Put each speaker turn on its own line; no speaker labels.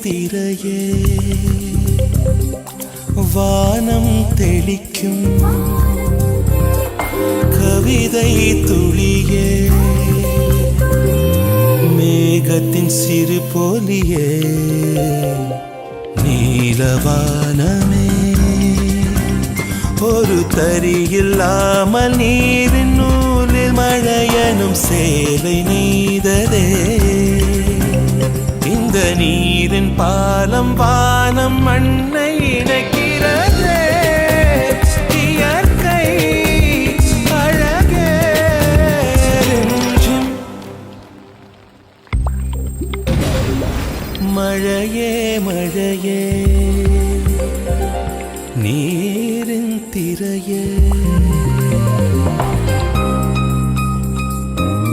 திரையே வானம் தெளிக்கும் கவிதை துளியே மேகத்தின் சிறு போலியே நீலவானமே ஒரு தரியில்லாமல் நீரின் நூலில் மழையனும் சேலை நெய்ததே இந்த நீரின் பாலம் வானம் மண்ணை இணைக்கிறதே இயற்கை அழகே மழையே மழையே நீரின் திரையே